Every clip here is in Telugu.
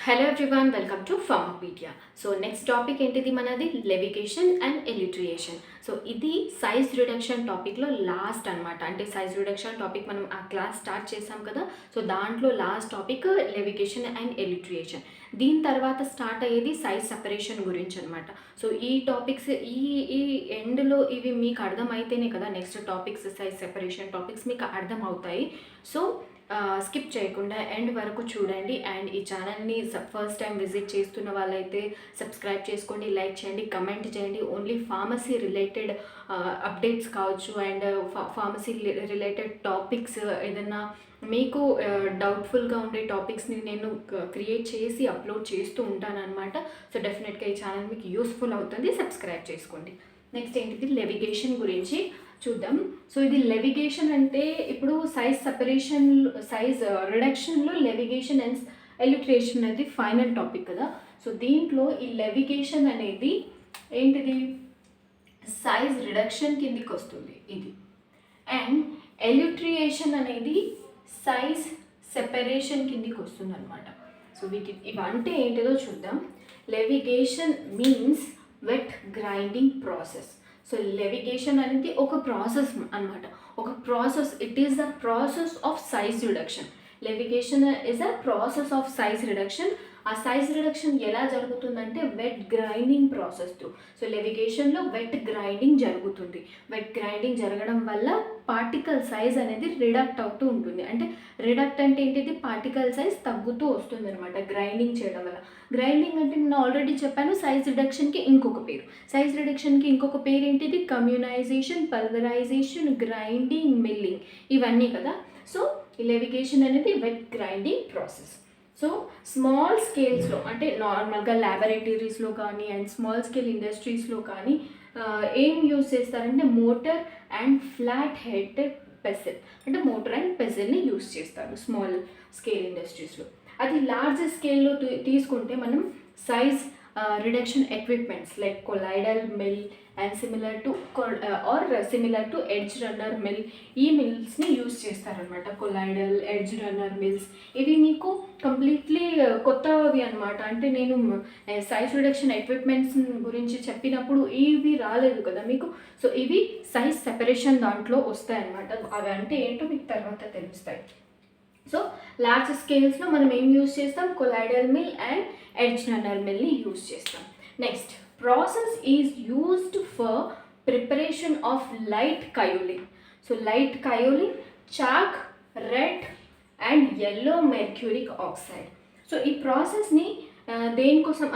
Hello everyone, welcome to Pharmapedia. So next topic ఏంటిది మనది లెవిగేషన్ అండ్ ఎలిట్రియేషన్. సో ఇది సైజ్ రిడక్షన్ టాపిక్లో లాస్ట్ అనమాట. అంటే సైజ్ రిడక్షన్ టాపిక్ మనం ఆ క్లాస్ స్టార్ట్ చేసాం కదా. సో దాంట్లో లాస్ట్ టాపిక్ లెవిగేషన్ అండ్ ఎలిట్రియేషన్. దీని తర్వాత స్టార్ట్ అయ్యేది సైజ్ సెపరేషన్ గురించి అనమాట. సో ఈ టాపిక్స్ ఈ ఎండ్లో ఇవి మీకు అర్థమైతేనే కదా next topics size separation topics మీకు అర్థం అవుతాయి. సో స్కిప్ చేయకుండా ఎండ్ వరకు చూడండి. అండ్ ఈ ఛానల్ని ఫస్ట్ టైం విజిట్ చేస్తున్న వాళ్ళైతే సబ్స్క్రైబ్ చేసుకోండి, లైక్ చేయండి, కమెంట్ చేయండి. ఓన్లీ ఫార్మసీ రిలేటెడ్ అప్డేట్స్ కావచ్చు అండ్ ఫార్మసీ రిలేటెడ్ టాపిక్స్ ఏదైనా మీకు డౌట్ఫుల్గా ఉండే టాపిక్స్ని నేను క్రియేట్ చేసి అప్లోడ్ చేస్తూ ఉంటాను అనమాట. సో డెఫినెట్గా ఈ ఛానల్ మీకు యూస్ఫుల్ అవుతుంది, సబ్స్క్రైబ్ చేసుకోండి. నెక్స్ట్ ఏంటిది లెవిగేషన్ గురించి చూద్దాం. సో ఇది లెవిగేషన్ అంటే ఇప్పుడు సైజ్ సెపరేషన్ సైజ్ రిడక్షన్లో లెవిగేషన్ అండ్ ఎలిట్రేషన్ అనేది ఫైనల్ టాపిక్ కదా. సో దీంట్లో ఈ లెవిగేషన్ అనేది ఏంటిది సైజ్ రిడక్షన్ కిందికి వస్తుంది ఇది. అండ్ ఎలిట్రియేషన్ అనేది సైజ్ సెపరేషన్ కిందికి వస్తుంది అనమాట. సో ఇవంటే ఏంటిదో చూద్దాం. Levigation means wet grinding process. So levigation అనేది ఒక ప్రాసెస్ అనమాట. ఒక process, it is the process of size reduction. Levigation is a process of size reduction. ఆ సైజ్ రిడక్షన్ ఎలా జరుగుతుందంటే wet grinding process through. So లెవిగేషన్లో వెట్ గ్రైండింగ్ జరుగుతుంది. వెట్ గ్రైండింగ్ జరగడం వల్ల పార్టికల్ సైజ్ అనేది రిడక్ట్ అవుతూ ఉంటుంది. అంటే రిడక్ట్ అంటే ఏంటిది, పార్టికల్ సైజ్ తగ్గుతూ వస్తుంది అనమాట గ్రైండింగ్ చేయడం వల్ల. గ్రైండింగ్ అంటే నేను ఆల్రెడీ చెప్పాను, సైజ్ రిడక్షన్కి ఇంకొక పేరు. సైజ్ రిడక్షన్కి ఇంకొక పేరు ఏంటిది, కమ్యూనైజేషన్, పల్వరైజేషన్, గ్రైండింగ్, మిల్లింగ్, ఇవన్నీ కదా. సో లెవిగేషన్ అనేది wet grinding process. So small స్కేల్స్లో అంటే నార్మల్గా ల్యాబొరేటరీస్లో కానీ అండ్ స్మాల్ స్కేల్ ఇండస్ట్రీస్లో కానీ ఏం యూజ్ చేస్తారంటే mortar and flat head pestle, అంటే మోటార్ అండ్ పెసిల్ని యూజ్ చేస్తారు స్మాల్ స్కేల్ ఇండస్ట్రీస్లో. అది లార్జ్ స్కేల్లో తీసుకుంటే మనం size reduction equipments like colloidal mill and similar to edge runner mill, ఈ మిల్స్ని యూజ్ చేస్తారనమాట. కొలైడల్, ఎడ్జ్ రన్నర్ మిల్స్ ఇవి మీకు కంప్లీట్లీ కొత్తవి అనమాట. అంటే నేను సైజ్ రిడక్షన్ ఎక్విప్మెంట్స్ గురించి చెప్పినప్పుడు ఇవి రాలేదు కదా మీకు. సో ఇవి సైజ్ సెపరేషన్ దాంట్లో వస్తాయి అనమాట. అవి అంటే ఏంటో మీకు తర్వాత తెలుస్తాయి. సో లార్జ్ స్కేల్స్లో మనం ఏం యూజ్ చేస్తాం, colloidal mill and edge runner మిల్ని యూజ్ చేస్తాం. Next process is used for preparation of light kaolin. So light kaolin, chalk, red and yellow mercuric oxide. So ఈ ప్రాసెస్ని దేనికోసం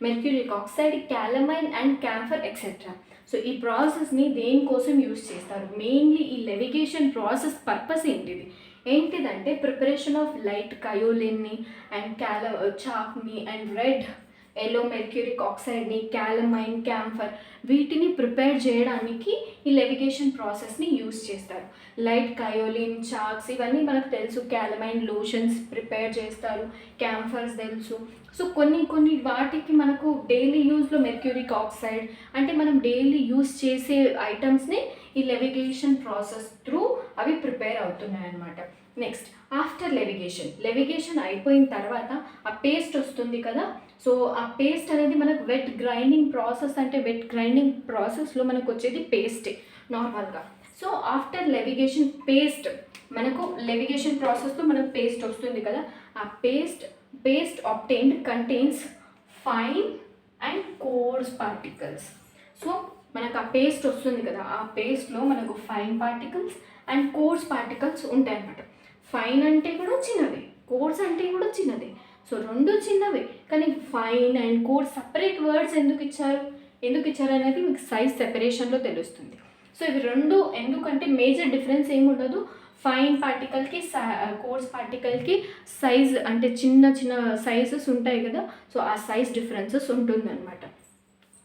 mercuric oxide, calamine and camphor etcetera. So ఈ ప్రాసెస్ని దేనికోసం యూజ్ చేస్తారు, మెయిన్లీ ఈ లెవిగేషన్ ప్రాసెస్ పర్పస్ ఏంటిదంటే ప్రిపరేషన్ ఆఫ్ లైట్ కయోలిన్ని అండ్ చాక్ని అండ్ రెడ్ yellow మెర్క్యూరిక్ ఆక్సైడ్ని, క్యాలమైన్, క్యాంఫర్, వీటిని ప్రిపేర్ చేయడానికి ఈ లెవిగేషన్ ప్రాసెస్ని యూజ్ చేస్తారు. లైట్ కయోలిన్, చాక్స్ ఇవన్నీ మనకు తెలుసు. క్యాలమైన్ లోషన్స్ ప్రిపేర్ చేస్తారు, క్యాంఫర్స్ తెలుసు. సో కొన్ని వాటికి మనకు డైలీ యూజ్లో మెర్క్యూరిక్ ఆక్సైడ్ అంటే మనం డైలీ యూజ్ చేసే ఐటమ్స్ని ఈ లెవిగేషన్ ప్రాసెస్ త్రూ అవి ప్రిపేర్ అవుతున్నాయి అన్నమాట. నెక్స్ట్ ఆఫ్టర్ లెవిగేషన్ అయిపోయిన తర్వాత ఆ పేస్ట్ వస్తుంది కదా. సో ఆ పేస్ట్ అనేది మనకు వెట్ గ్రైండింగ్ ప్రాసెస్, అంటే వెట్ గ్రైండింగ్ ప్రాసెస్లో మనకు వచ్చేది పేస్టే నార్మల్గా. సో ఆఫ్టర్ లెవిగేషన్ పేస్ట్, మనకు లెవిగేషన్ ప్రాసెస్లో మనకు పేస్ట్ వస్తుంది కదా. ఆ paste obtained contains fine and coarse particles. So మనకు ఆ పేస్ట్ వస్తుంది కదా, ఆ పేస్ట్లో మనకు fine particles and coarse particles ఉంటాయి అన్నమాట. ఫైన్ అంటే కూడా చిన్నది, కోర్స్ అంటే కూడా చిన్నది. సో రెండు చిన్నవి, కానీ fine and course separate words ఎందుకు ఇచ్చారు అనేది మీకు సైజ్ సెపరేషన్లో తెలుస్తుంది. సో ఇవి రెండు ఎందుకంటే మేజర్ డిఫరెన్స్ ఏమి ఉండదు. ఫైన్ పార్టికల్కి కోర్స్ పార్టికల్కి సైజ్ అంటే చిన్న సైజెస్ ఉంటాయి కదా. సో ఆ సైజ్ డిఫరెన్సెస్ ఉంటుందన్నమాట.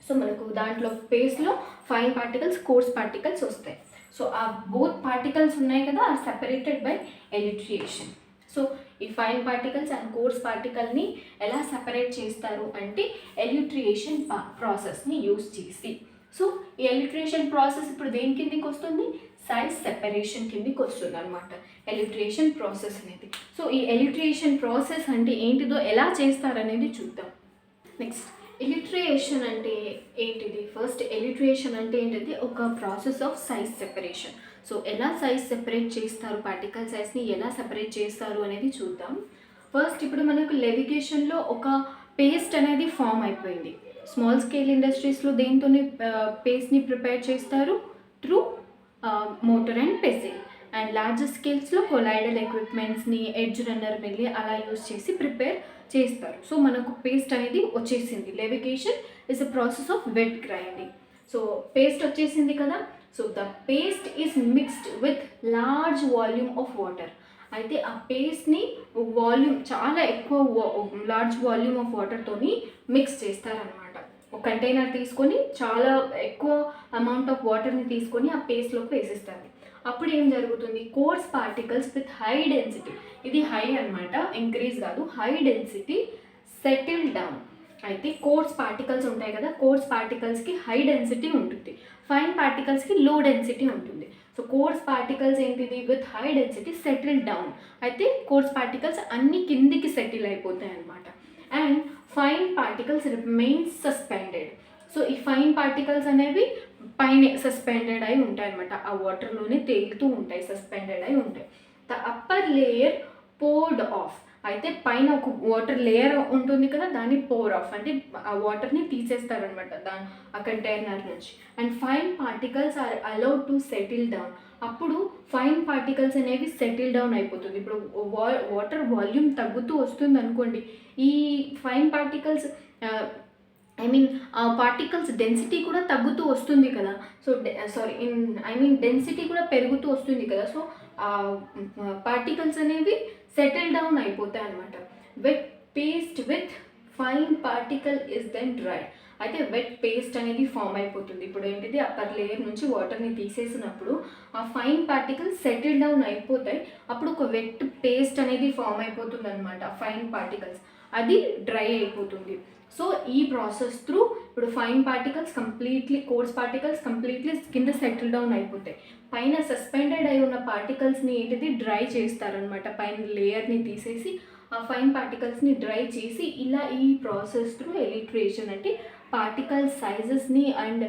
సో మనకు దాంట్లో పేస్ట్లో ఫైన్ పార్టికల్స్, కోర్స్ పార్టికల్స్ వస్తాయి. సో ఆ బోత్ పార్టికల్స్ ఉన్నాయి కదా, ఆర్ సెపరేటెడ్ బై ఎలిట్రియేషన్. సో ఈ ఫైన్ పార్టికల్స్ అండ్ కోర్స్ పార్టికల్ని ఎలా సెపరేట్ చేస్తారు అంటే ఎలిట్రియేషన్ ప్రాసెస్ని యూజ్ చేసి. సో ఈ ఎలిట్రేషన్ ప్రాసెస్ ఇప్పుడు దేని కిందికి వస్తుంది, సైజ్ సెపరేషన్ కిందికి వస్తుంది అనమాట ఎలిట్రేషన్ ప్రాసెస్ అనేది. సో ఈ ఎలిట్రేషన్ ప్రాసెస్ అంటే ఏంటిదో ఎలా చేస్తారనేది చూద్దాం. నెక్స్ట్ ఎలిట్రేషన్ అంటే ఏంటిది, ఫస్ట్ ఎలిట్రేషన్ అంటే ఏంటిది, ఒక process of size separation. So ఎలా సైజ్ సెపరేట్ చేస్తారు, పార్టికల్ సైజ్ని ఎలా సెపరేట్ చేస్తారు అనేది చూద్దాం. ఫస్ట్ ఇప్పుడు మనకు లెవిగేషన్లో ఒక పేస్ట్ అనేది ఫామ్ అయిపోయింది. స్మాల్ స్కేల్ ఇండస్ట్రీస్లో దేంతో పేస్ట్ని ప్రిపేర్ చేస్తారు, through mortar and pestle. And large స్కేల్స్లో కొలాయిడల్ ఎక్విప్మెంట్స్ని, ఎడ్జ్ రన్నర్ మిల్లి అలా యూజ్ చేసి ప్రిపేర్ చేస్తారు. సో మనకు పేస్ట్ అనేది వచ్చేసింది. Levigation is a process of wet grinding. So paste వచ్చేసింది కదా. So the paste is mixed with large volume of water. అయితే ఆ పేస్ట్ని వాల్యూమ్ చాలా ఎక్కువ లార్జ్ వాల్యూమ్ ఆఫ్ వాటర్తోని మిక్స్ చేస్తారనమాట. ఒక కంటైనర్ తీసుకొని చాలా ఎక్కువ అమౌంట్ ఆఫ్ వాటర్ని తీసుకొని ఆ పేస్ట్లోకి వేసేస్తారు. అప్పుడు ఏం జరుగుతుంది, course particles with high density, ఇది హై అనమాట, ఇంక్రీజ్ కాదు, హై డెన్సిటీ సెటిల్ డౌన్. అయితే కోర్స్ పార్టికల్స్ ఉంటాయి కదా, కోర్స్ పార్టికల్స్కి హై డెన్సిటీ ఉంటుంది, ఫైన్ పార్టికల్స్కి లో డెన్సిటీ ఉంటుంది. సో కోర్స్ పార్టికల్స్ ఏంటిది, with high density settle down. అయితే కోర్స్ పార్టికల్స్ అన్ని కిందికి సెటిల్ అయిపోతాయి అనమాట. And fine particles remain suspended. So ఈ ఫైన్ పార్టికల్స్ అనేవి పైన సస్పెండెడ్ అయి ఉంటాయి అనమాట, ఆ వాటర్లోనే తేలుతూ ఉంటాయి, సస్పెండెడ్ అయి ఉంటాయి. The upper layer poured of. అయితే పైన ఒక వాటర్ లేయర్ ఉంటుంది కదా, దాన్ని పోర్ ఆఫ్ అంటే ఆ వాటర్ని తీసేస్తారనమాట ఆ కంటైనర్ నుంచి. And fine particles are allowed to settle down. అప్పుడు ఫైన్ పార్టికల్స్ అనేవి సెటిల్ డౌన్ అయిపోతుంది. ఇప్పుడు వాటర్ వాల్యూమ్ తగ్గుతూ వస్తుంది అనుకోండి, ఈ ఫైన్ పార్టికల్స్ ఆ పార్టికల్స్ డెన్సిటీ కూడా తగ్గుతూ వస్తుంది కదా. సో డెన్సిటీ కూడా పెరుగుతూ వస్తుంది కదా. సో పార్టికల్స్ అనేవి సెటిల్ డౌన్ అయిపోతాయి అనమాట. Wet paste with fine particle is then dry. అయితే వెట్ పేస్ట్ అనేది ఫామ్ అయిపోతుంది. ఇప్పుడు ఏంటిది, అప్పర్ లేయర్ నుంచి వాటర్ని తీసేసినప్పుడు ఆ ఫైన్ పార్టికల్స్ సెటిల్ డౌన్ అయిపోతాయి. అప్పుడు ఒక వెట్ పేస్ట్ అనేది ఫామ్ అయిపోతుంది అనమాట, ఫైన్ పార్టికల్స్, అది డ్రై అయిపోతుంది. సో ఈ ప్రాసెస్ త్రూ ఇప్పుడు fine particles completely, course particles completely కింద సెటిల్ డౌన్ అయిపోతాయి. పైన సస్పెండెడ్ అయి ఉన్న పార్టికల్స్ని ఏంటిది డ్రై చేస్తారనమాట, పైన లేయర్ని తీసేసి ఆ ఫైన్ పార్టికల్స్ని డ్రై చేసి, ఇలా ఈ ప్రాసెస్ త్రూ ఎలిట్రేషన్ అంటే పార్టికల్ సైజెస్ని అండ్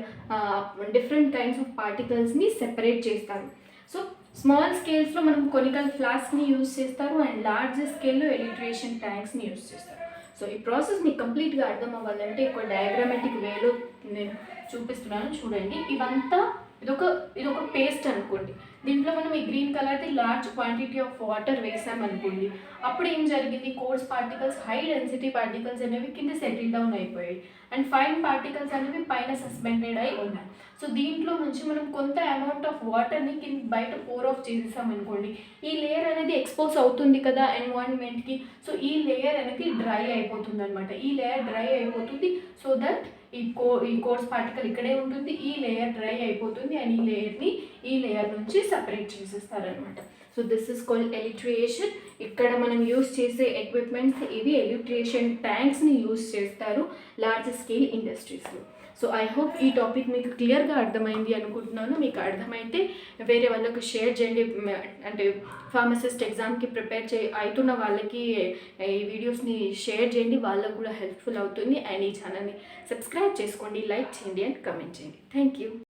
డిఫరెంట్ కైండ్స్ ఆఫ్ పార్టికల్స్ని సెపరేట్ చేస్తారు. సో స్మాల్ స్కేల్స్లో మనం కొనికల్ ఫ్లాస్క్ని యూజ్ చేస్తారు, అండ్ లార్జ్ స్కేల్లో ఎలిట్రేషన్ ట్యాంక్స్ని యూజ్ చేస్తారు. సో ఈ ప్రాసెస్ మీకు కంప్లీట్గా అర్థం అవ్వాలంటే ఒక డయాగ్రామాటిక్ వేలో నేను చూపిస్తున్నాను, చూడండి. ఇదొక పేస్ట్ అనుకోండి. దీంట్లో మనం ఈ గ్రీన్ కలర్ది లార్జ్ క్వాంటిటీ ఆఫ్ వాటర్ వేసామనుకోండి, అప్పుడు ఏం జరిగింది, course particles, high density particles అనేవి కింద సెటిల్ డౌన్ అయిపోయాయి, అండ్ ఫైన్ పార్టికల్స్ అనేవి పైన సస్పెండెడ్ అయి ఉన్నాయి. సో దీంట్లో నుంచి మనం కొంత అమౌంట్ ఆఫ్ వాటర్ని కింద బయట పోర్ ఆఫ్ చేసేసామనుకోండి, ఈ లేయర్ అనేది ఎక్స్పోజ్ అవుతుంది కదా ఎన్వైరన్మెంట్కి. సో ఈ లేయర్ అనేది డ్రై అయిపోతుంది అనమాట, ఈ లేయర్ డ్రై అయిపోతుంది. సో దట్ ఈ కోర్స్ పార్టికల్ ఇక్కడే ఉంటుంది, ఈ లేయర్ డ్రై అయిపోతుంది, అండ్ ఈ లేయర్ నుంచి సపరేట్ చేసేస్తారనమాట. So this is called elutriation. ఇక్కడ మనం యూస్ చేసే ఎక్విప్మెంట్స్ ఇవి, ఎలిట్రేషన్ ట్యాంక్స్ని యూస్ చేస్తారు లార్జ్ స్కేల్ ఇండస్ట్రీస్లో. సో ఐ హోప్ ఈ టాపిక్ మీకు క్లియర్గా అర్థమైంది అనుకుంటున్నాను. మీకు అర్థమైతే వేరే వాళ్ళకు షేర్ చేయండి, అంటే ఫార్మసిస్ట్ ఎగ్జామ్కి ప్రిపేర్ అవుతున్న వాళ్ళకి ఈ వీడియోస్ని షేర్ చేయండి, వాళ్ళకు కూడా హెల్ప్ఫుల్ అవుతుంది. అండ్ ఈ ఛానల్ని సబ్స్క్రైబ్ చేసుకోండి, లైక్ చేయండి అండ్ కమెంట్ చేయండి. Thank you.